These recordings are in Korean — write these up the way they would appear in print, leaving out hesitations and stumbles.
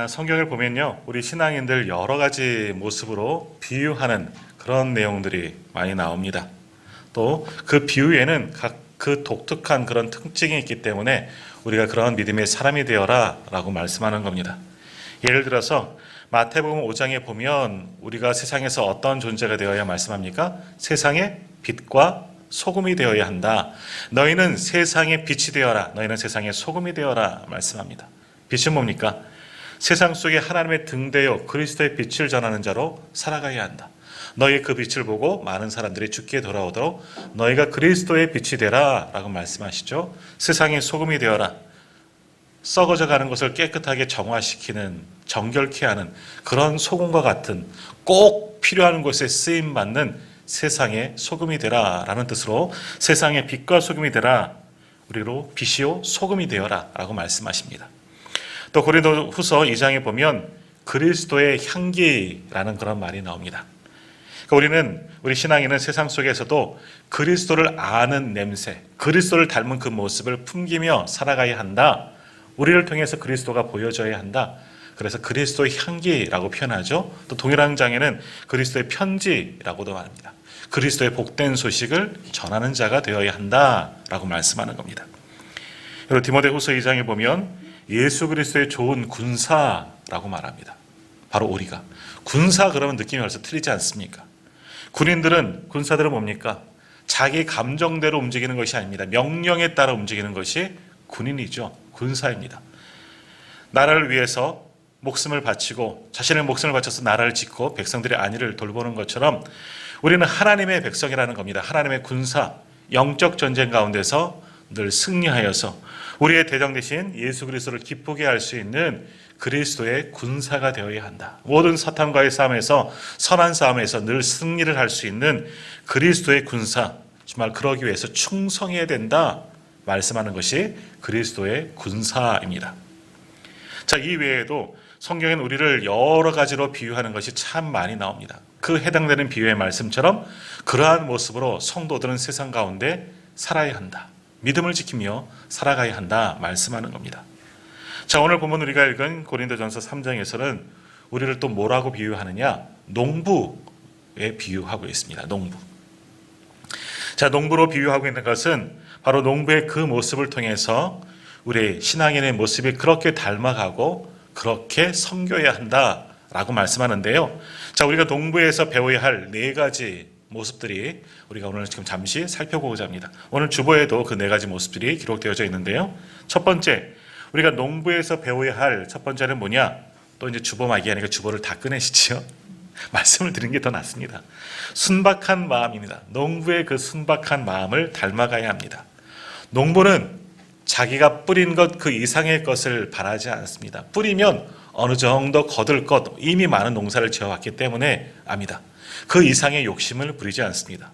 성경을 보면요, 우리 신앙인들 여러 가지 모습으로 비유하는 그런 내용들이 많이 나옵니다. 또 그 비유에는 각 그 독특한 그런 특징이 있기 때문에 우리가 그런 믿음의 사람이 되어라 라고 말씀하는 겁니다. 예를 들어서 마태복음 5장에 보면 우리가 세상에서 어떤 존재가 되어야 말씀합니까? 세상의 빛과 소금이 되어야 한다. 너희는 세상의 빛이 되어라. 너희는 세상의 소금이 되어라 말씀합니다. 빛은 뭡니까? 세상 속에 하나님의 등대요 그리스도의 빛을 전하는 자로 살아가야 한다. 너희 그 빛을 보고 많은 사람들이 주께 돌아오도록 너희가 그리스도의 빛이 되라 라고 말씀하시죠. 세상의 소금이 되어라. 썩어져 가는 것을 깨끗하게 정화시키는, 정결케 하는 그런 소금과 같은 꼭 필요한 곳에 쓰임받는 세상의 소금이 되라 라는 뜻으로 세상의 빛과 소금이 되라, 우리로 빛이요 소금이 되어라 라고 말씀하십니다. 또 고린도후서 2장에 보면 그리스도의 향기라는 그런 말이 나옵니다. 그러니까 우리 신앙인은 세상 속에서도 그리스도를 아는 냄새, 그리스도를 닮은 그 모습을 품기며 살아가야 한다. 우리를 통해서 그리스도가 보여져야 한다. 그래서 그리스도의 향기라고 표현하죠. 또 동일한 장에는 그리스도의 편지라고도 말합니다. 그리스도의 복된 소식을 전하는 자가 되어야 한다라고 말씀하는 겁니다. 그리고 디모데후서 2장에 보면 예수 그리스도의 좋은 군사라고 말합니다. 바로 우리가. 군사 그러면 느낌이 벌써 틀리지 않습니까? 군사들은 뭡니까? 자기 감정대로 움직이는 것이 아닙니다. 명령에 따라 움직이는 것이 군인이죠. 군사입니다. 나라를 위해서 목숨을 바치고 자신의 목숨을 바쳐서 나라를 짓고 백성들의 안위를 돌보는 것처럼 우리는 하나님의 백성이라는 겁니다. 하나님의 군사, 영적 전쟁 가운데서 늘 승리하여서 우리의 대장 되신 예수 그리스도를 기쁘게 할 수 있는 그리스도의 군사가 되어야 한다. 모든 사탄과의 싸움에서, 선한 싸움에서 늘 승리를 할 수 있는 그리스도의 군사, 정말 그러기 위해서 충성해야 된다 말씀하는 것이 그리스도의 군사입니다. 자, 이 외에도 성경엔 우리를 여러 가지로 비유하는 것이 참 많이 나옵니다. 그 해당되는 비유의 말씀처럼 그러한 모습으로 성도들은 세상 가운데 살아야 한다. 믿음을 지키며 살아가야 한다 말씀하는 겁니다. 자, 오늘 보면 우리가 읽은 고린도전서 3장에서는 우리를 또 뭐라고 비유하느냐? 농부에 비유하고 있습니다. 농부. 자, 농부로 비유하고 있는 것은 바로 농부의 그 모습을 통해서 우리 신앙인의 모습이 그렇게 닮아가고 그렇게 섬겨야 한다라고 말씀하는데요. 자, 우리가 농부에서 배워야 할 네 가지 모습들이 우리가 오늘 지금 잠시 살펴보고자 합니다. 오늘 주보에도 그 네 가지 모습들이 기록되어져 있는데요. 첫 번째, 우리가 농부에서 배워야 할 첫 번째는 뭐냐? 또 이제 주보 마귀하니까 주보를 다 꺼내시죠. 말씀을 드리는 게 더 낫습니다. 순박한 마음입니다. 농부의 그 순박한 마음을 닮아가야 합니다. 농부는 자기가 뿌린 것 그 이상의 것을 바라지 않습니다. 뿌리면 어느 정도 거둘 것, 이미 많은 농사를 지어왔기 때문에 압니다. 그 이상의 욕심을 부리지 않습니다.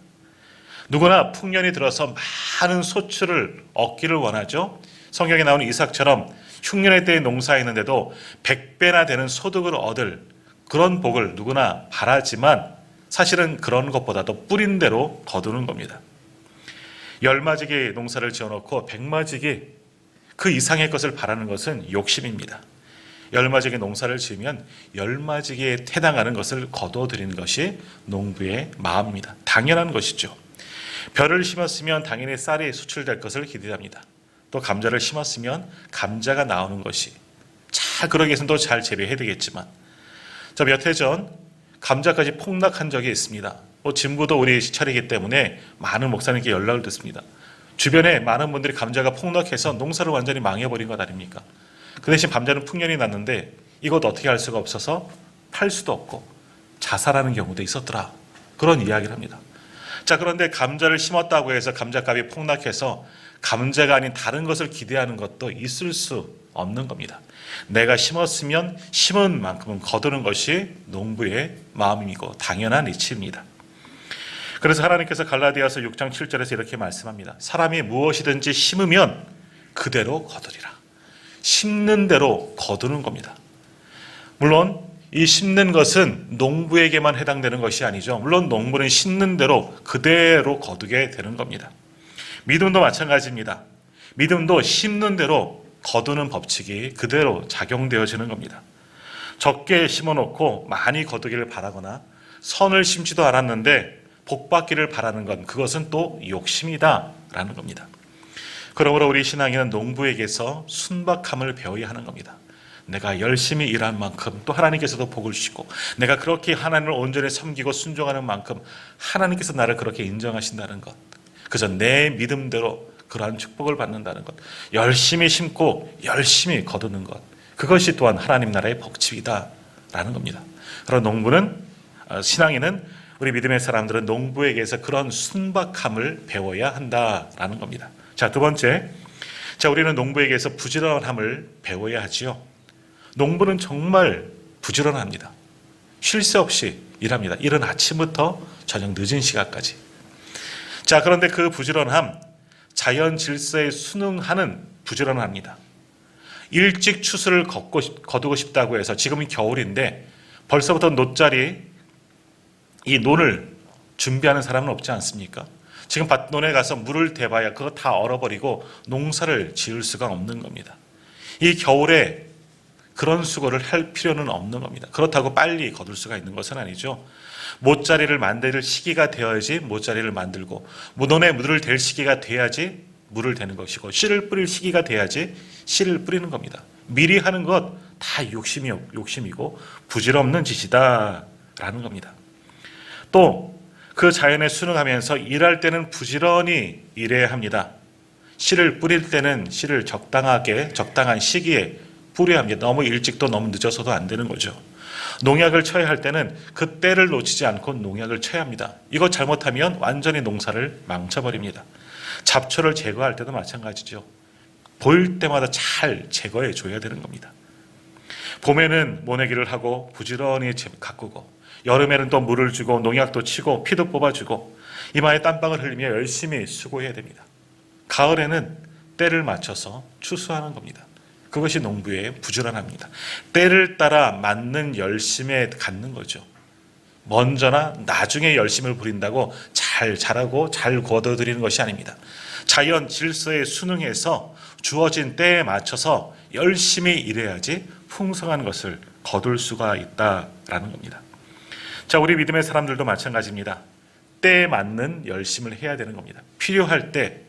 누구나 풍년이 들어서 많은 소출을 얻기를 원하죠. 성경에 나오는 이삭처럼 흉년의 때에 농사했는데도 100배나 되는 소득을 얻을 그런 복을 누구나 바라지만 사실은 그런 것보다도 뿌린 대로 거두는 겁니다. 열마지기 농사를 지어놓고 100마지기 그 이상의 것을 바라는 것은 욕심입니다. 열마지기 농사를 지으면 열마지기에 해당하는 것을 거둬들이는 것이 농부의 마음입니다. 당연한 것이죠. 벼를 심었으면 당연히 쌀이 수출될 것을 기대합니다. 또 감자를 심었으면 감자가 나오는 것이, 잘 그러기 위해서는 또 잘 재배해야 되겠지만, 저 몇 해 전 감자까지 폭락한 적이 있습니다. 진부도 우리 시찰이기 때문에 많은 목사님께 연락을 듣습니다. 주변에 많은 분들이 감자가 폭락해서 농사를 완전히 망해버린 것 아닙니까? 그 대신 감자는 풍년이 났는데 이것 어떻게 할 수가 없어서 팔 수도 없고 자살하는 경우도 있었더라. 그런 이야기를 합니다. 자, 그런데 감자를 심었다고 해서 감자값이 폭락해서 감자가 아닌 다른 것을 기대하는 것도 있을 수 없는 겁니다. 내가 심었으면 심은 만큼은 거두는 것이 농부의 마음이고 당연한 이치입니다. 그래서 하나님께서 갈라디아서 6장 7절에서 이렇게 말씀합니다. 사람이 무엇이든지 심으면 그대로 거두리라. 심는 대로 거두는 겁니다. 물론 이 심는 것은 농부에게만 해당되는 것이 아니죠. 물론 농부는 심는 대로 그대로 거두게 되는 겁니다. 믿음도 마찬가지입니다. 믿음도 심는 대로 거두는 법칙이 그대로 작용되어지는 겁니다. 적게 심어놓고 많이 거두기를 바라거나 선을 심지도 않았는데 복받기를 바라는 건 그것은 또 욕심이다라는 겁니다. 그러므로 우리 신앙인은 농부에게서 순박함을 배워야 하는 겁니다. 내가 열심히 일한 만큼 또 하나님께서도 복을 주시고 내가 그렇게 하나님을 온전히 섬기고 순종하는 만큼 하나님께서 나를 그렇게 인정하신다는 것, 그저 내 믿음대로 그러한 축복을 받는다는 것, 열심히 심고 열심히 거두는 것, 그것이 또한 하나님 나라의 복집이다라는 겁니다. 그런 농부는 신앙인은 우리 믿음의 사람들은 농부에게서 그런 순박함을 배워야 한다라는 겁니다. 자, 두 번째, 우리는 농부에게서 부지런함을 배워야 하지요. 농부는 정말 부지런합니다. 쉴 새 없이 일합니다. 이른 아침부터 저녁 늦은 시간까지. 자, 그런데 그 부지런함, 자연 질서에 순응하는 부지런합니다. 일찍 추수를 거두고 싶다고 해서 지금은 겨울인데 벌써부터 놋자리, 이 논을 준비하는 사람은 없지 않습니까? 지금 밭논에 가서 물을 대봐야 그거 다 얼어버리고 농사를 지을 수가 없는 겁니다. 이 겨울에 그런 수고를 할 필요는 없는 겁니다. 그렇다고 빨리 거둘 수가 있는 것은 아니죠. 못자리를 만들 시기가 되어야지 못자리를 만들고 논에 물을 댈 시기가 돼야지 물을 대는 것이고 씨를 뿌릴 시기가 돼야지 씨를 뿌리는 겁니다. 미리 하는 것 다 욕심이고 부질없는 짓이다라는 겁니다. 또 그 자연에 순응하면서 일할 때는 부지런히 일해야 합니다. 씨를 뿌릴 때는 씨를 적당한 시기에 뿌려야 합니다. 너무 일찍도 너무 늦어서도 안 되는 거죠. 농약을 쳐야 할 때는 그 때를 놓치지 않고 농약을 쳐야 합니다. 이거 잘못하면 완전히 농사를 망쳐버립니다. 잡초를 제거할 때도 마찬가지죠. 보일 때마다 잘 제거해 줘야 되는 겁니다. 봄에는 모내기를 하고 부지런히 가꾸고 여름에는 또 물을 주고 농약도 치고 피도 뽑아주고 이마에 땀방울 흘리며 열심히 수고해야 됩니다. 가을에는 때를 맞춰서 추수하는 겁니다. 그것이 농부의 부지런함입니다. 때를 따라 맞는 열심에 갖는 거죠. 먼저나 나중에 열심을 부린다고 잘 자라고 잘 거둬들이는 것이 아닙니다. 자연 질서에 순응해서 주어진 때에 맞춰서 열심히 일해야지 풍성한 것을 거둘 수가 있다라는 겁니다. 자, 우리 믿음의 사람들도 마찬가지입니다. 때에 맞는 열심을 해야 되는 겁니다. 필요할 때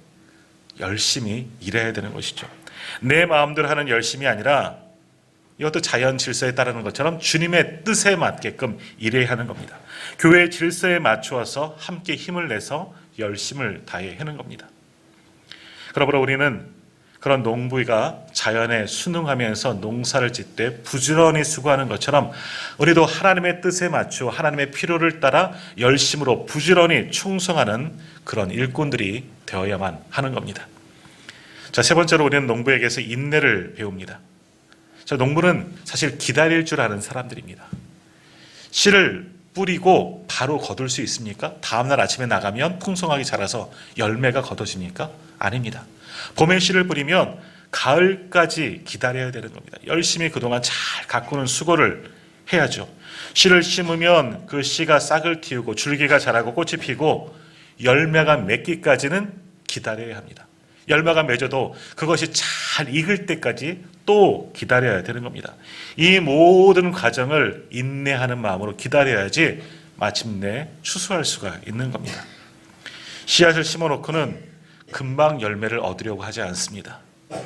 열심히 일해야 되는 것이죠. 내 마음대로 하는 열심이 아니라 이것도 자연 질서에 따르는 것처럼 주님의 뜻에 맞게끔 일해야 하는 겁니다. 교회의 질서에 맞추어서 함께 힘을 내서 열심을 다해 하는 겁니다. 그러므로 우리는 그런 농부가 자연에 순응하면서 농사를 짓되 부지런히 수고하는 것처럼 우리도 하나님의 뜻에 맞추어 하나님의 필요를 따라 열심으로 부지런히 충성하는 그런 일꾼들이 되어야만 하는 겁니다. 자, 세 번째로 우리는 농부에게서 인내를 배웁니다. 자, 농부는 사실 기다릴 줄 아는 사람들입니다. 씨를 뿌리고 바로 거둘 수 있습니까? 다음날 아침에 나가면 풍성하게 자라서 열매가 거둬집니까? 아닙니다. 봄에 씨를 뿌리면 가을까지 기다려야 되는 겁니다. 열심히 그동안 잘 가꾸는 수고를 해야죠. 씨를 심으면 그 씨가 싹을 틔우고 줄기가 자라고 꽃이 피고 열매가 맺기까지는 기다려야 합니다. 열매가 맺어도 그것이 잘 익을 때까지 또 기다려야 되는 겁니다. 이 모든 과정을 인내하는 마음으로 기다려야지 마침내 추수할 수가 있는 겁니다. 씨앗을 심어놓고는 금방 열매를 얻으려고 하지 않습니다.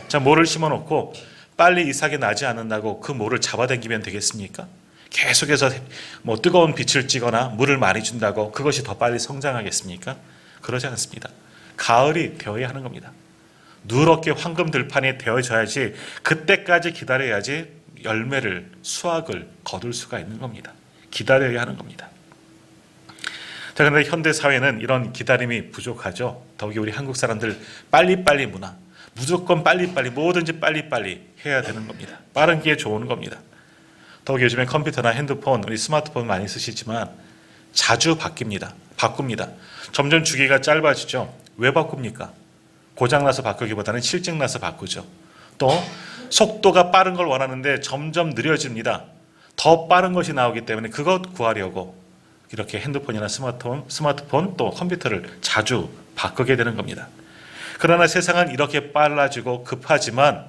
자, 모를 심어놓고 빨리 이삭이 나지 않는다고 그 모를 잡아당기면 되겠습니까? 계속해서 뜨거운 빛을 찌거나 물을 많이 준다고 그것이 더 빨리 성장하겠습니까? 그러지 않습니다. 가을이 되어야 하는 겁니다. 누렇게 황금 들판이 되어져야지 그때까지 기다려야지 열매를 수확을 거둘 수가 있는 겁니다. 기다려야 하는 겁니다. 자, 그런데 현대 사회는 이런 기다림이 부족하죠. 더욱이 우리 한국 사람들 빨리빨리 문화, 무조건 빨리빨리 뭐든지 빨리빨리 해야 되는 겁니다. 빠른 게 좋은 겁니다. 더욱이 요즘에 컴퓨터나 핸드폰, 우리 스마트폰 많이 쓰시지만 자주 바꿉니다. 점점 주기가 짧아지죠. 왜 바꿉니까? 고장나서 바꾸기보다는 실증나서 바꾸죠. 또 속도가 빠른 걸 원하는데 점점 느려집니다. 더 빠른 것이 나오기 때문에 그것 구하려고 이렇게 핸드폰이나 스마트폰 또 컴퓨터를 자주 바꾸게 되는 겁니다. 그러나 세상은 이렇게 빨라지고 급하지만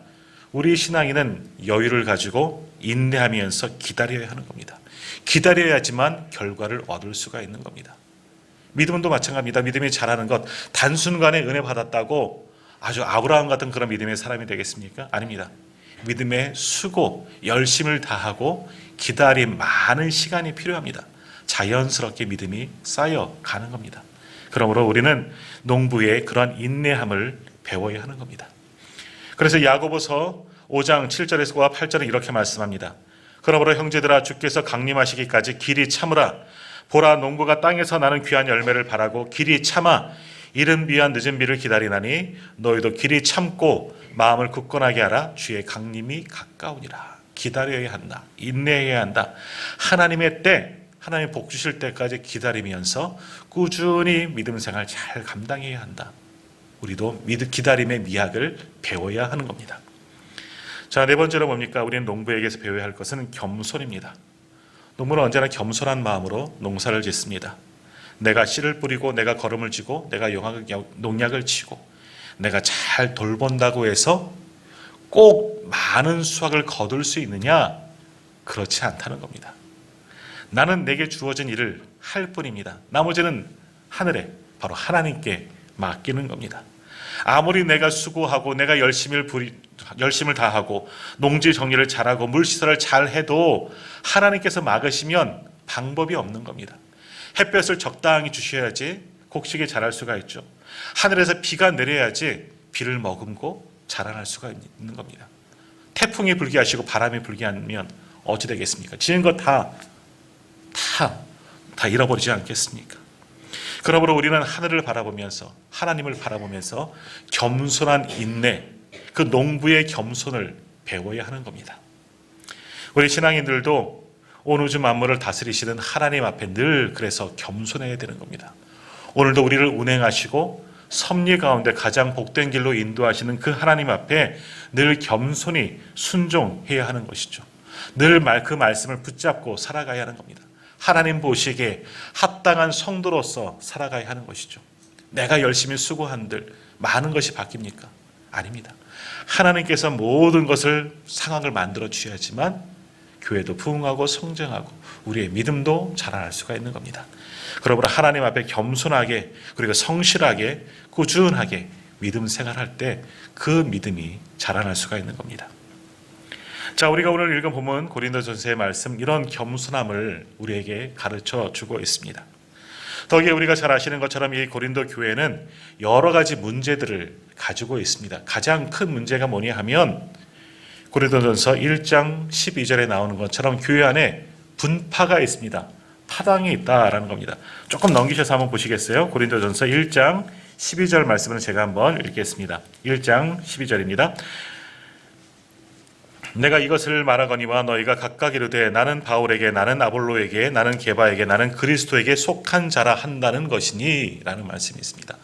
우리 신앙인은 여유를 가지고 인내하면서 기다려야 하는 겁니다. 기다려야지만 결과를 얻을 수가 있는 겁니다. 믿음도 마찬가지입니다. 믿음이 자라는 것, 단순간에 은혜 받았다고 아주 아브라함 같은 그런 믿음의 사람이 되겠습니까? 아닙니다. 믿음의 수고, 열심을 다하고 기다림, 많은 시간이 필요합니다. 자연스럽게 믿음이 쌓여가는 겁니다. 그러므로 우리는 농부의 그런 인내함을 배워야 하는 겁니다. 그래서 야고보서 5장 7절에서 8절은 이렇게 말씀합니다. 그러므로 형제들아, 주께서 강림하시기까지 길이 참으라. 보라, 농부가 땅에서 나는 귀한 열매를 바라고 길이 참아 이른 비와 늦은 비를 기다리나니 너희도 길이 참고 마음을 굳건하게 하라. 주의 강림이 가까우니라. 기다려야 한다. 인내해야 한다. 하나님의 때, 하나님 복 주실 때까지 기다리면서 꾸준히 믿음 생활 잘 감당해야 한다. 우리도 기다림의 미학을 배워야 하는 겁니다. 자, 네 번째로 뭡니까? 우리는 농부에게서 배워야 할 것은 겸손입니다. 농부는 언제나 겸손한 마음으로 농사를 짓습니다. 내가 씨를 뿌리고 내가 거름을 지고 내가 농약을 치고 내가 잘 돌본다고 해서 꼭 많은 수확을 거둘 수 있느냐? 그렇지 않다는 겁니다. 나는 내게 주어진 일을 할 뿐입니다. 나머지는 하늘에, 바로 하나님께 맡기는 겁니다. 아무리 내가 수고하고 내가 열심을 다하고 농지 정리를 잘하고 물시설을 잘해도 하나님께서 막으시면 방법이 없는 겁니다. 햇볕을 적당히 주셔야지 곡식이 자랄 수가 있죠. 하늘에서 비가 내려야지 비를 머금고 자라날 수가 있는 겁니다. 태풍이 불게 하시고 바람이 불게 하면 어찌 되겠습니까? 지은 거 다 잃어버리지 않겠습니까? 그러므로 우리는 하늘을 바라보면서, 하나님을 바라보면서 겸손한 인내, 그 농부의 겸손을 배워야 하는 겁니다. 우리 신앙인들도 온 우주 만물을 다스리시는 하나님 앞에 늘 그래서 겸손해야 되는 겁니다. 오늘도 우리를 운행하시고 섭리 가운데 가장 복된 길로 인도하시는 그 하나님 앞에 늘 겸손히 순종해야 하는 것이죠. 늘 그 말씀을 붙잡고 살아가야 하는 겁니다. 하나님 보시기에 합당한 성도로서 살아가야 하는 것이죠. 내가 열심히 수고한들 많은 것이 바뀝니까? 아닙니다. 하나님께서 모든 것을 상황을 만들어 주셔야지만 교회도 부흥하고 성장하고 우리의 믿음도 자라날 수가 있는 겁니다. 그러므로 하나님 앞에 겸손하게 그리고 성실하게 꾸준하게 믿음 생활할 때 그 믿음이 자라날 수가 있는 겁니다. 자, 우리가 오늘 읽은 본문 고린도전서의 말씀, 이런 겸손함을 우리에게 가르쳐 주고 있습니다. 더기에 우리가 잘 아시는 것처럼 이 고린도 교회는 여러 가지 문제들을 가지고 있습니다. 가장 큰 문제가 뭐냐 하면 고린도전서 1장 12절에 나오는 것처럼 교회 안에 분파가 있습니다. 파당이 있다라는 겁니다. 조금 넘기셔서 한번 보시겠어요? 고린도전서 1장 12절 말씀을 제가 한번 읽겠습니다. 1장 12절입니다. 내가 이것을 말하거니와 너희가 각각 이르되 나는 바울에게, 나는 아볼로에게, 나는 게바에게, 나는 그리스도에게 속한 자라 한다는 것이니 라는 말씀이 있습니다.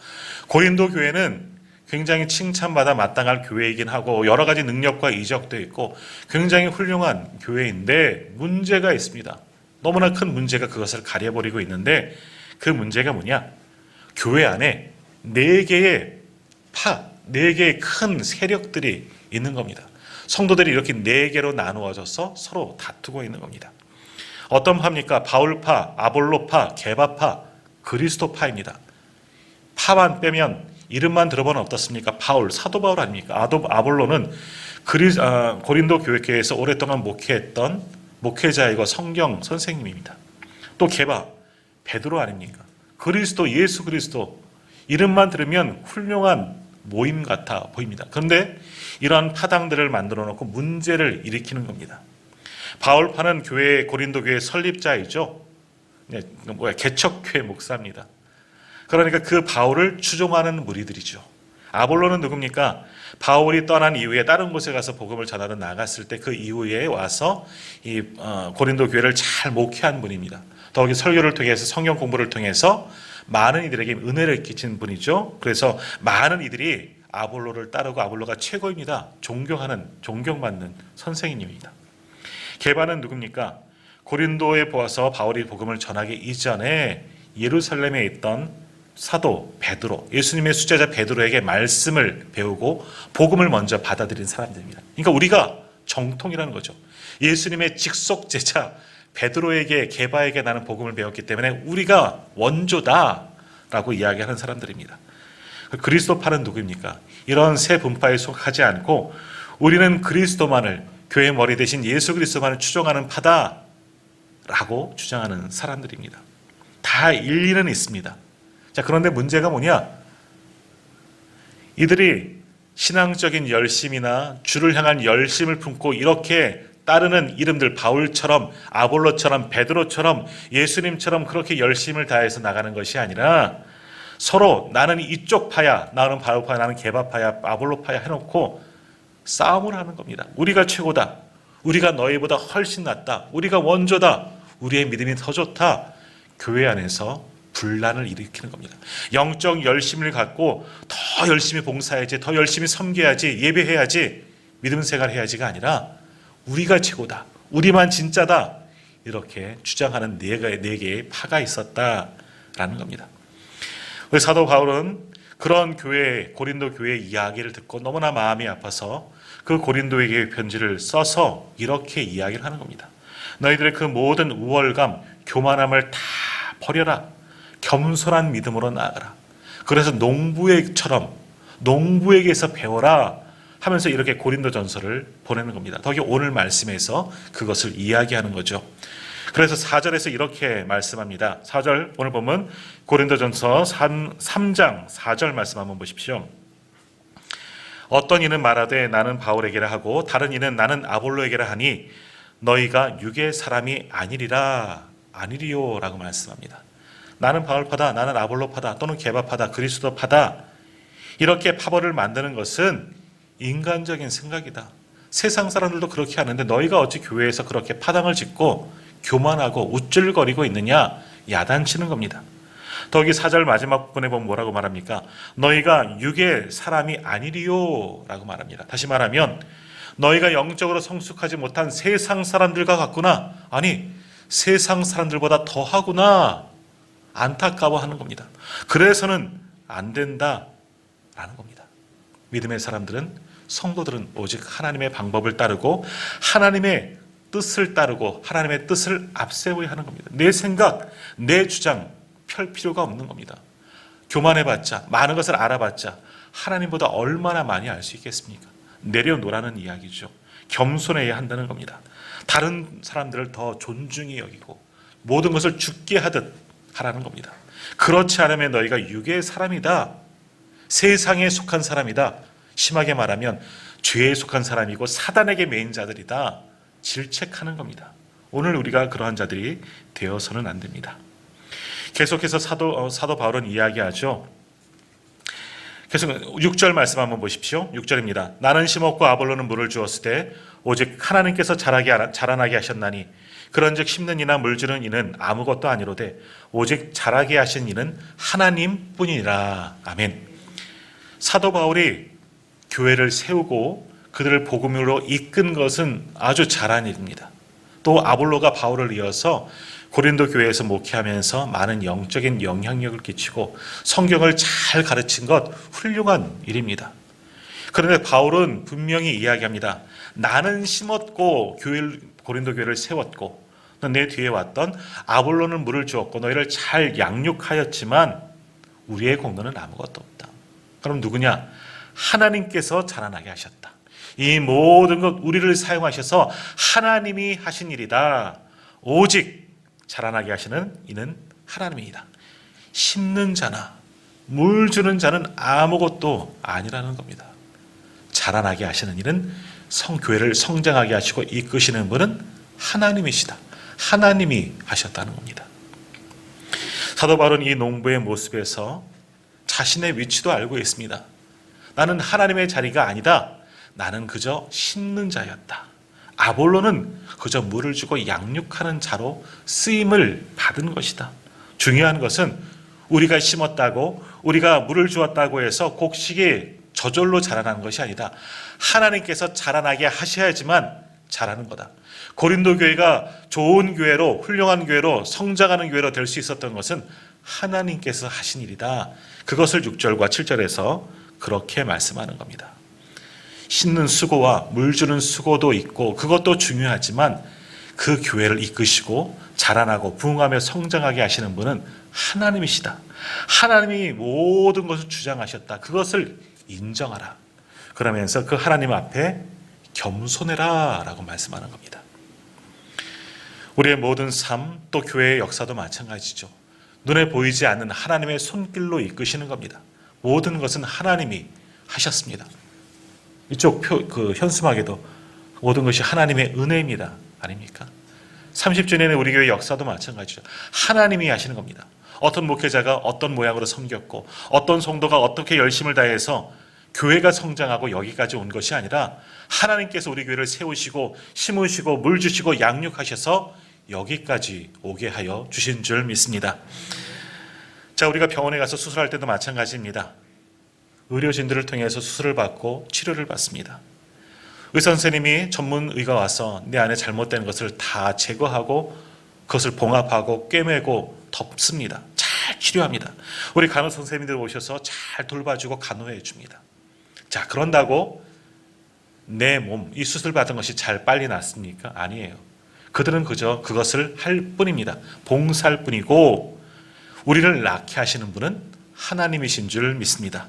고린도 교회는 굉장히 칭찬받아 마땅할 교회이긴 하고 여러 가지 능력과 이적도 있고 굉장히 훌륭한 교회인데 문제가 있습니다. 너무나 큰 문제가 그것을 가려버리고 있는데 그 문제가 뭐냐? 교회 안에 네 개의 큰 세력들이 있는 겁니다. 성도들이 이렇게 네 개로 나누어져서 서로 다투고 있는 겁니다. 어떤 파입니까? 바울파, 아볼로파, 게바파, 그리스도파입니다. 파만 빼면 이름만 들어보면 어떻습니까? 바울, 사도 바울 아닙니까? 아볼로는 고린도 교회에서 오랫동안 목회했던 목회자이고 성경 선생님입니다. 또 게바, 베드로 아닙니까? 그리스도, 예수 그리스도, 이름만 들으면 훌륭한 모임 같아 보입니다. 그런데 이러한 파당들을 만들어 놓고 문제를 일으키는 겁니다. 바울파는 고린도 교회 설립자이죠. 개척교회 목사입니다. 그러니까 그 바울을 추종하는 무리들이죠. 아볼로는 누굽니까? 바울이 떠난 이후에 다른 곳에 가서 복음을 전하러 나갔을 때 그 이후에 와서 이 고린도 교회를 잘 목회한 분입니다. 더욱이 설교를 통해서 성경 공부를 통해서 많은 이들에게 은혜를 끼친 분이죠. 그래서 많은 이들이 아볼로를 따르고 아볼로가 최고입니다. 존경받는 선생님입니다. 게바는 누굽니까? 고린도에 보아서 바울이 복음을 전하기 이전에 예루살렘에 있던 사도 베드로, 예수님의 수제자 베드로에게 말씀을 배우고 복음을 먼저 받아들인 사람들입니다. 그러니까 우리가 정통이라는 거죠. 예수님의 직속 제자 베드로에게 게바에게 나는 복음을 배웠기 때문에 우리가 원조다라고 이야기하는 사람들입니다. 그리스도파는 누구입니까? 이런 세 분파에 속하지 않고 우리는 그리스도만을, 교회 머리 대신 예수 그리스도만을 추종하는 파다라고 주장하는 사람들입니다. 다 일리는 있습니다. 자, 그런데 문제가 뭐냐? 이들이 신앙적인 열심이나 주를 향한 열심을 품고 이렇게 따르는 이름들, 바울처럼, 아볼로처럼, 베드로처럼, 예수님처럼 그렇게 열심을 다해서 나가는 것이 아니라 서로 나는 이쪽 파야, 나는 바울파야, 나는 게바파야, 아볼로파야 해놓고 싸움을 하는 겁니다. 우리가 최고다, 우리가 너희보다 훨씬 낫다, 우리가 원조다, 우리의 믿음이 더 좋다. 교회 안에서 분란을 일으키는 겁니다. 영적 열심을 갖고 더 열심히 봉사해야지, 더 열심히 섬겨야지, 예배해야지, 믿음 생활해야지가 아니라 우리가 최고다, 우리만 진짜다, 이렇게 주장하는 네 개의 파가 있었다라는 겁니다. 사도 바울은 그런 교회, 고린도 교회의 이야기를 듣고 너무나 마음이 아파서 그 고린도에게 편지를 써서 이렇게 이야기를 하는 겁니다. 너희들의 그 모든 우월감, 교만함을 다 버려라. 겸손한 믿음으로 나아가라. 그래서 농부에게서 배워라 하면서 이렇게 고린도전서를 보내는 겁니다. 더욱이 오늘 말씀에서 그것을 이야기하는 거죠. 그래서 4절에서 이렇게 말씀합니다. 4절 오늘 보면 고린도전서 3장 4절 말씀 한번 보십시오. 어떤 이는 말하되 나는 바울에게라 하고 다른 이는 나는 아볼로에게라 하니 너희가 육의 사람이 아니리요 라고 말씀합니다. 나는 바울파다, 나는 아볼로파다, 또는 게바파다, 그리스도파다, 이렇게 파벌을 만드는 것은 인간적인 생각이다. 세상 사람들도 그렇게 하는데 너희가 어찌 교회에서 그렇게 파당을 짓고 교만하고 우쭐거리고 있느냐, 야단치는 겁니다. 더욱이 4절 마지막 부분에 보면 뭐라고 말합니까? 너희가 육의 사람이 아니리요 라고 말합니다. 다시 말하면 너희가 영적으로 성숙하지 못한 세상 사람들과 같구나, 아니 세상 사람들보다 더하구나, 안타까워하는 겁니다. 그래서는 안 된다라는 겁니다. 믿음의 사람들은, 성도들은 오직 하나님의 방법을 따르고 하나님의 뜻을 따르고 하나님의 뜻을 앞세워야 하는 겁니다. 내 생각, 내 주장 펼 필요가 없는 겁니다. 교만해봤자, 많은 것을 알아봤자 하나님보다 얼마나 많이 알 수 있겠습니까? 내려놓으라는 이야기죠. 겸손해야 한다는 겁니다. 다른 사람들을 더 존중히 여기고 모든 것을 죽게 하듯 하라는 겁니다. 그렇지 않으면 너희가 육의 사람이다, 세상에 속한 사람이다, 심하게 말하면 죄에 속한 사람이고 사단에게 매인 자들이다, 질책하는 겁니다. 오늘 우리가 그러한 자들이 되어서는 안 됩니다. 계속해서 사도 바울은 이야기하죠. 계속 6절 말씀 한번 보십시오. 6절입니다. 나는 심었고 아볼로는 물을 주었을 때 오직 하나님께서 자라나게 하셨나니 그런즉 심는 이나 물주는 이는 아무것도 아니로되 오직 자라게 하신 이는 하나님뿐이니라. 아멘. 사도 바울이 교회를 세우고 그들을 복음으로 이끈 것은 아주 잘한 일입니다. 또 아볼로가 바울을 이어서 고린도 교회에서 목회하면서 많은 영적인 영향력을 끼치고 성경을 잘 가르친 것 훌륭한 일입니다. 그런데 바울은 분명히 이야기합니다. 나는 심었고 고린도 교회를 세웠고 내 뒤에 왔던 아볼로는 물을 주었고 너희를 잘 양육하였지만 우리의 공로는 아무것도 없다. 그럼 누구냐? 하나님께서 자라나게 하셨다. 이 모든 것 우리를 사용하셔서 하나님이 하신 일이다. 오직 자라나게 하시는 이는 하나님이다. 심는 자나 물 주는 자는 아무것도 아니라는 겁니다. 자라나게 하시는 이는 교회를 성장하게 하시고 이끄시는 분은 하나님이시다. 하나님이 하셨다는 겁니다. 사도 바울은 이 농부의 모습에서 자신의 위치도 알고 있습니다. 나는 하나님의 자리가 아니다. 나는 그저 심는 자였다. 아볼로는 그저 물을 주고 양육하는 자로 쓰임을 받은 것이다. 중요한 것은 우리가 심었다고, 우리가 물을 주었다고 해서 곡식이 저절로 자라나는 것이 아니다. 하나님께서 자라나게 하셔야지만 자라는 거다. 고린도 교회가 좋은 교회로, 훌륭한 교회로, 성장하는 교회로 될 수 있었던 것은 하나님께서 하신 일이다. 그것을 6절과 7절에서 그렇게 말씀하는 겁니다. 심는 수고와 물 주는 수고도 있고 그것도 중요하지만 그 교회를 이끄시고 자라나고 부흥하며 성장하게 하시는 분은 하나님이시다. 하나님이 모든 것을 주장하셨다. 그것을 인정하라. 그러면서 그 하나님 앞에 겸손해라 라고 말씀하는 겁니다. 우리의 모든 삶, 또 교회의 역사도 마찬가지죠. 눈에 보이지 않는 하나님의 손길로 이끄시는 겁니다. 모든 것은 하나님이 하셨습니다. 이쪽 현수막에도 모든 것이 하나님의 은혜입니다. 아닙니까? 30주년의 우리 교회 역사도 마찬가지죠. 하나님이 하시는 겁니다. 어떤 목회자가 어떤 모양으로 섬겼고 어떤 성도가 어떻게 열심을 다해서 교회가 성장하고 여기까지 온 것이 아니라 하나님께서 우리 교회를 세우시고 심으시고 물 주시고 양육하셔서 여기까지 오게 하여 주신 줄 믿습니다. 자, 우리가 병원에 가서 수술할 때도 마찬가지입니다. 의료진들을 통해서 수술을 받고 치료를 받습니다. 의사 선생님이 전문의가 와서 내 안에 잘못된 것을 다 제거하고 그것을 봉합하고 꿰매고 덮습니다. 잘 치료합니다. 우리 간호사 선생님들 오셔서 잘 돌봐주고 간호해 줍니다. 자, 그런다고 내 몸, 이 수술 받은 것이 잘 빨리 낫습니까? 아니에요. 그들은 그저 그것을 할 뿐입니다. 봉사할 뿐이고 우리를 낫게 하시는 분은 하나님이신 줄 믿습니다.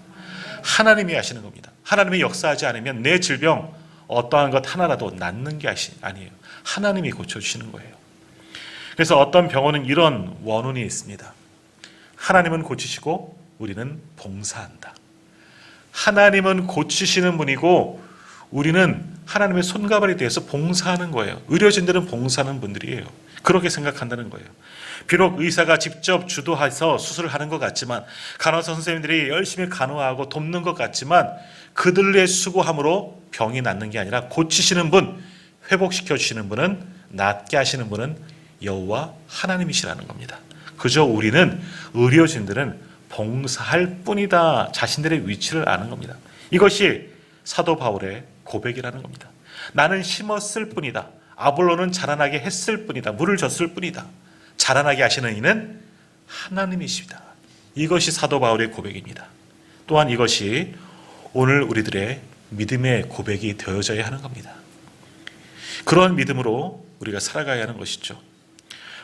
하나님이 하시는 겁니다. 하나님이 역사하지 않으면 내 질병 어떠한 것 하나라도 낫는 게 아니에요. 하나님이 고쳐주시는 거예요. 그래서 어떤 병원은 이런 원론이 있습니다. 하나님은 고치시고 우리는 봉사한다. 하나님은 고치시는 분이고 우리는 하나님의 손가발이 되어서 봉사하는 거예요. 의료진들은 봉사하는 분들이에요. 그렇게 생각한다는 거예요. 비록 의사가 직접 주도해서 수술을 하는 것 같지만 간호사 선생님들이 열심히 간호하고 돕는 것 같지만 그들의 수고함으로 병이 낫는 게 아니라 고치시는 분, 회복시켜 주시는 분은, 낫게 하시는 분은 여호와 하나님이시라는 겁니다. 그저 우리는 의료진들은 봉사할 뿐이다. 자신들의 위치를 아는 겁니다. 이것이 사도 바울의 고백이라는 겁니다. 나는 심었을 뿐이다. 아볼로는 자라나게 했을 뿐이다. 물을 줬을 뿐이다. 자라나게 하시는 이는 하나님이십니다. 이것이 사도 바울의 고백입니다. 또한 이것이 오늘 우리들의 믿음의 고백이 되어져야 하는 겁니다. 그런 믿음으로 우리가 살아가야 하는 것이죠.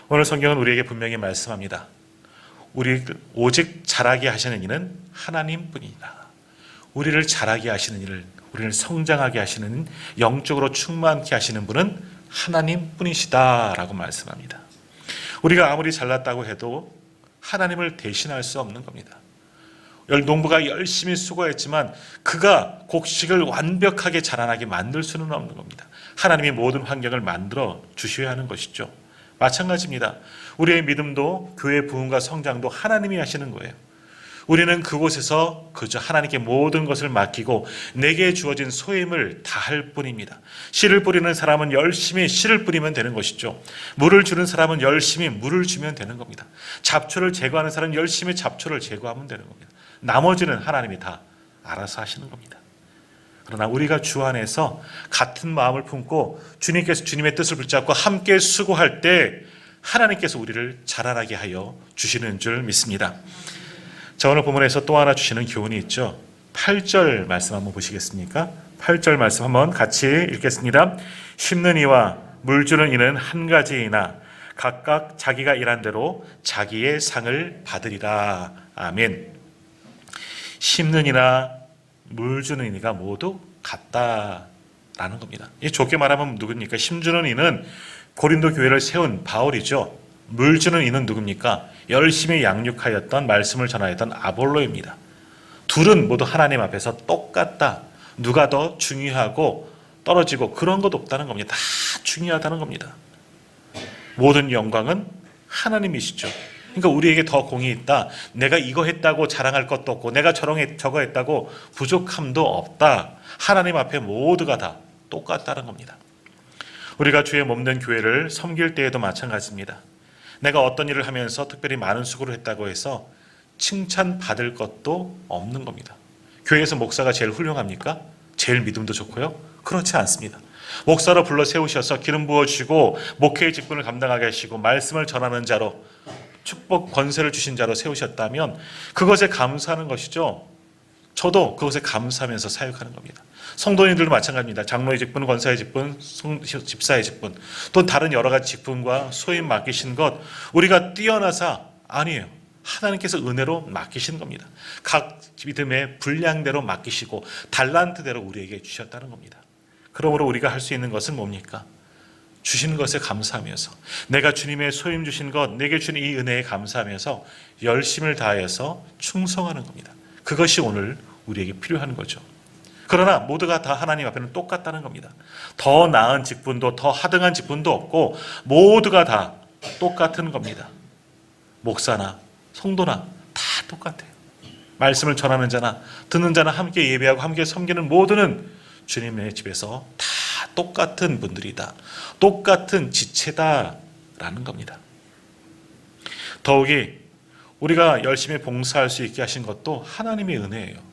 오늘 성경은 우리에게 분명히 말씀합니다. 우리 오직 자라게 하시는 이는 하나님뿐이다. 우리를 자라게 하시는 이를, 우리를 성장하게 하시는, 영적으로 충만케 하시는 분은 하나님뿐이시다라고 말씀합니다. 우리가 아무리 잘났다고 해도 하나님을 대신할 수 없는 겁니다. 농부가 열심히 수고했지만 그가 곡식을 완벽하게 자라나게 만들 수는 없는 겁니다. 하나님이 모든 환경을 만들어 주셔야 하는 것이죠. 마찬가지입니다. 우리의 믿음도 교회 부흥과 성장도 하나님이 하시는 거예요. 우리는 그곳에서 그저 하나님께 모든 것을 맡기고 내게 주어진 소임을 다할 뿐입니다. 씨를 뿌리는 사람은 열심히 씨를 뿌리면 되는 것이죠. 물을 주는 사람은 열심히 물을 주면 되는 겁니다. 잡초를 제거하는 사람은 열심히 잡초를 제거하면 되는 겁니다. 나머지는 하나님이 다 알아서 하시는 겁니다. 그러나 우리가 주 안에서 같은 마음을 품고 주님께서 주님의 뜻을 붙잡고 함께 수고할 때 하나님께서 우리를 자라나게 하여 주시는 줄 믿습니다. 자, 오늘 본문에서 또 하나 주시는 교훈이 있죠. 8절 말씀 한번 보시겠습니까? 8절 말씀 한번 같이 읽겠습니다. 심는 이와 물 주는 이는 한 가지이나 각각 자기가 일한 대로 자기의 상을 받으리라. 아멘. 심는 이나 물 주는 이가 모두 같다라는 겁니다. 좋게 말하면 누굽니까? 심주는 이는 고린도 교회를 세운 바울이죠. 물 주는 이는 누굽니까? 열심히 양육하였던, 말씀을 전하였던 아볼로입니다. 둘은 모두 하나님 앞에서 똑같다. 누가 더 중요하고 떨어지고 그런 것 없다는 겁니다. 다 중요하다는 겁니다. 모든 영광은 하나님이시죠. 그러니까 우리에게 더 공이 있다. 내가 이거 했다고 자랑할 것도 없고 내가 저거 했다고 부족함도 없다. 하나님 앞에 모두가 다 똑같다는 겁니다. 우리가 주의 몸된 교회를 섬길 때에도 마찬가지입니다. 내가 어떤 일을 하면서 특별히 많은 수고를 했다고 해서 칭찬받을 것도 없는 겁니다. 교회에서 목사가 제일 훌륭합니까? 제일 믿음도 좋고요? 그렇지 않습니다. 목사로 불러 세우셔서 기름 부어주시고 목회의 직분을 감당하게 하시고 말씀을 전하는 자로 축복 권세를 주신 자로 세우셨다면 그것에 감사하는 것이죠. 저도 그것에 감사하면서 사역하는 겁니다. 성도님들도 마찬가지입니다. 장로의 직분, 권사의 직분, 집사의 직분, 또 다른 여러 가지 직분과 소임 맡기신 것 우리가 뛰어나서 아니에요. 하나님께서 은혜로 맡기신 겁니다. 각 믿음의 분량대로 맡기시고 달란트대로 우리에게 주셨다는 겁니다. 그러므로 우리가 할 수 있는 것은 뭡니까? 주신 것에 감사하면서 내가 주님의 소임 주신 것, 내게 준 이 은혜에 감사하면서 열심을 다하여서 충성하는 겁니다. 그것이 오늘 우리에게 필요한 거죠. 그러나 모두가 다 하나님 앞에는 똑같다는 겁니다. 더 나은 직분도 더 하등한 직분도 없고 모두가 다 똑같은 겁니다. 목사나 성도나 다 똑같아요. 말씀을 전하는 자나 듣는 자나 함께 예배하고 함께 섬기는 모두는 주님의 집에서 다 똑같은 분들이다. 똑같은 지체다라는 겁니다. 더욱이 우리가 열심히 봉사할 수 있게 하신 것도 하나님의 은혜예요.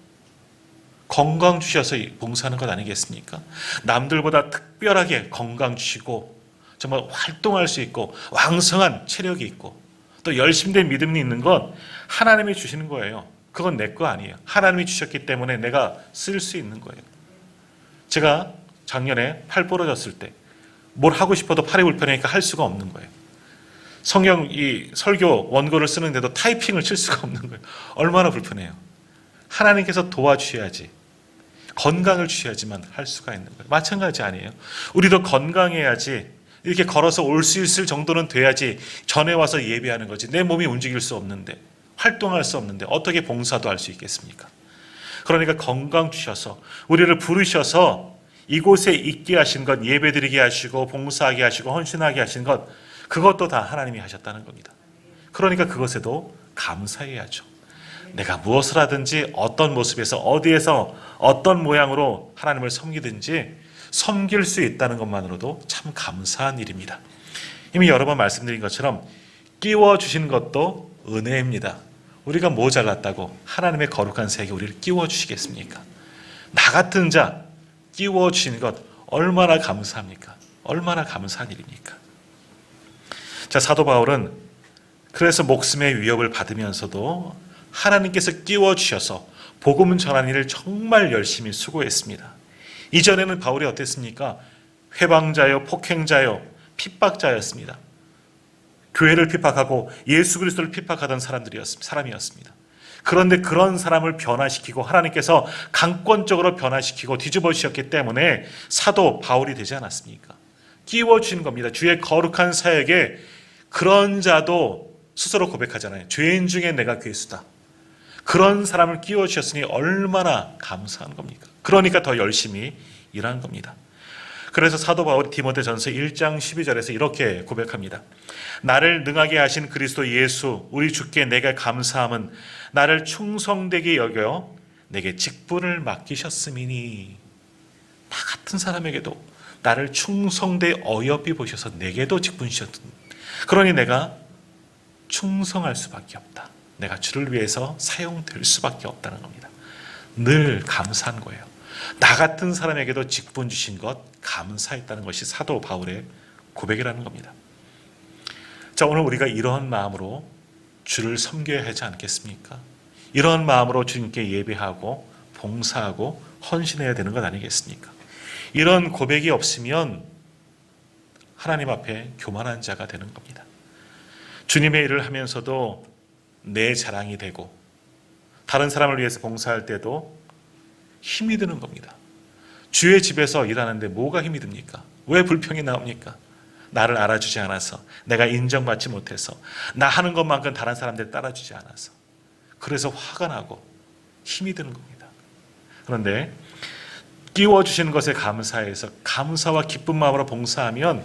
건강 주셔서 봉사하는 것 아니겠습니까? 남들보다 특별하게 건강 주시고 정말 활동할 수 있고 왕성한 체력이 있고 또 열심히 된 믿음이 있는 건 하나님이 주시는 거예요. 그건 내 거 아니에요. 하나님이 주셨기 때문에 내가 쓸 수 있는 거예요. 제가 작년에 팔 부러졌을 때 뭘 하고 싶어도 팔이 불편하니까 할 수가 없는 거예요. 성경 이 설교 원고를 쓰는데도 타이핑을 칠 수가 없는 거예요. 얼마나 불편해요. 하나님께서 도와주셔야지, 건강을 주셔야지만 할 수가 있는 거예요. 마찬가지 아니에요. 우리도 건강해야지, 이렇게 걸어서 올 수 있을 정도는 돼야지 전에 와서 예배하는 거지. 내 몸이 움직일 수 없는데, 활동할 수 없는데 어떻게 봉사도 할 수 있겠습니까? 그러니까 건강 주셔서 우리를 부르셔서 이곳에 있게 하신 것, 예배드리게 하시고 봉사하게 하시고 헌신하게 하신 것, 그것도 다 하나님이 하셨다는 겁니다. 그러니까 그것에도 감사해야죠. 내가 무엇을 하든지 어떤 모습에서 어디에서 어떤 모양으로 하나님을 섬기든지 섬길 수 있다는 것만으로도 참 감사한 일입니다. 이미 여러 번 말씀드린 것처럼 끼워주신 것도 은혜입니다. 우리가 뭐 잘났다고 하나님의 거룩한 세계에 우리를 끼워주시겠습니까? 나 같은 자 끼워주신 것 얼마나 감사합니까? 얼마나 감사한 일입니까? 자, 사도 바울은 그래서 목숨의 위협을 받으면서도 하나님께서 끼워주셔서 복음 전하는 일을 정말 열심히 수고했습니다. 이전에는 바울이 어땠습니까? 회방자요, 폭행자요, 핍박자였습니다. 교회를 핍박하고 예수 그리스도를 핍박하던 사람이었습니다. 그런데 그런 사람을 변화시키고 하나님께서 강권적으로 변화시키고 뒤집어 주셨기 때문에 사도 바울이 되지 않았습니까? 끼워주신 겁니다. 주의 거룩한 사역에 그런 자도 스스로 고백하잖아요. 죄인 중에 내가 괴수다. 그런 사람을 끼워주셨으니 얼마나 감사한 겁니까? 그러니까 더 열심히 일한 겁니다. 그래서 사도 바울이 디모데전서 1장 12절에서 이렇게 고백합니다. 나를 능하게 하신 그리스도 예수 우리 주께 내가 감사함은 나를 충성되게 여겨 내게 직분을 맡기셨음이니. 나 같은 사람에게도 나를 충성되게 어여삐 보셔서 내게도 직분 주셨던, 그러니 내가 충성할 수밖에 없다. 내가 주를 위해서 사용될 수밖에 없다는 겁니다. 늘 감사한 거예요. 나 같은 사람에게도 직분 주신 것 감사했다는 것이 사도 바울의 고백이라는 겁니다. 자, 오늘 우리가 이러한 마음으로 주를 섬겨야 하지 않겠습니까? 이러한 마음으로 주님께 예배하고 봉사하고 헌신해야 되는 것 아니겠습니까? 이런 고백이 없으면 하나님 앞에 교만한 자가 되는 겁니다. 주님의 일을 하면서도 내 자랑이 되고 다른 사람을 위해서 봉사할 때도 힘이 드는 겁니다. 주의 집에서 일하는데 뭐가 힘이 듭니까? 왜 불평이 나옵니까? 나를 알아주지 않아서, 내가 인정받지 못해서, 나 하는 것만큼 다른 사람들 따라주지 않아서, 그래서 화가 나고 힘이 드는 겁니다. 그런데 끼워주시는 것에 감사해서 감사와 기쁜 마음으로 봉사하면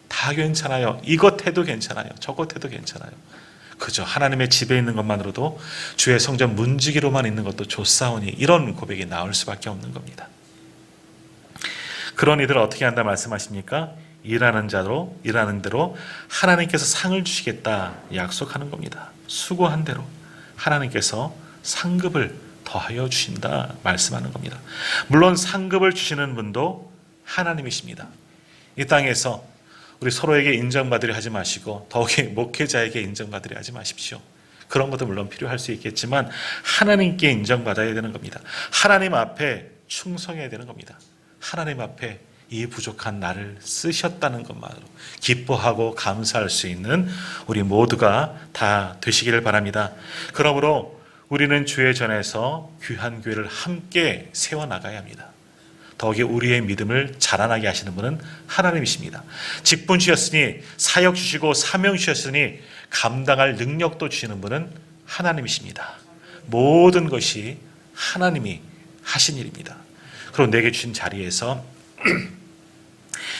다 괜찮아요. 이것 해도 괜찮아요. 저것 해도 괜찮아요. 그저 하나님의 집에 있는 것만으로도 주의 성전 문지기로만 있는 것도 좋사오니, 이런 고백이 나올 수밖에 없는 겁니다. 그런 이들을 어떻게 한다 말씀하십니까? 일하는 대로 하나님께서 상을 주시겠다 약속하는 겁니다. 수고한 대로 하나님께서 상급을 더하여 주신다 말씀하는 겁니다. 물론 상급을 주시는 분도 하나님이십니다. 이 땅에서 우리 서로에게 인정받으려 하지 마시고 더욱이 목회자에게 인정받으려 하지 마십시오. 그런 것도 물론 필요할 수 있겠지만 하나님께 인정받아야 되는 겁니다. 하나님 앞에 충성해야 되는 겁니다. 하나님 앞에 이 부족한 나를 쓰셨다는 것만으로 기뻐하고 감사할 수 있는 우리 모두가 다 되시기를 바랍니다. 그러므로 우리는 주의 전에서 귀한 교회를 함께 세워나가야 합니다. 더욱이 우리의 믿음을 자라나게 하시는 분은 하나님이십니다. 직분 주셨으니 사역 주시고 사명 주셨으니 감당할 능력도 주시는 분은 하나님이십니다. 모든 것이 하나님이 하신 일입니다. 그리고 내게 주신 자리에서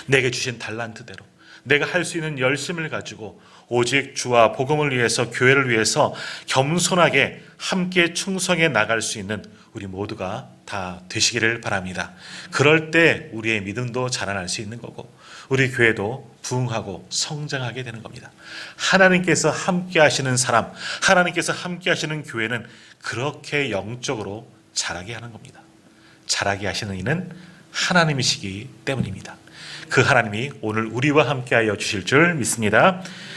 내게 주신 달란트대로 내가 할 수 있는 열심을 가지고 오직 주와 복음을 위해서 교회를 위해서 겸손하게 함께 충성해 나갈 수 있는 우리 모두가 다 되시기를 바랍니다. 그럴 때 우리의 믿음도 자라날 수 있는 거고 우리 교회도 부흥하고 성장하게 되는 겁니다. 하나님께서 함께 하시는 사람, 하나님께서 함께 하시는 교회는 그렇게 영적으로 자라게 하는 겁니다. 자라게 하시는 이는 하나님이시기 때문입니다. 그 하나님이 오늘 우리와 함께하여 주실 줄 믿습니다.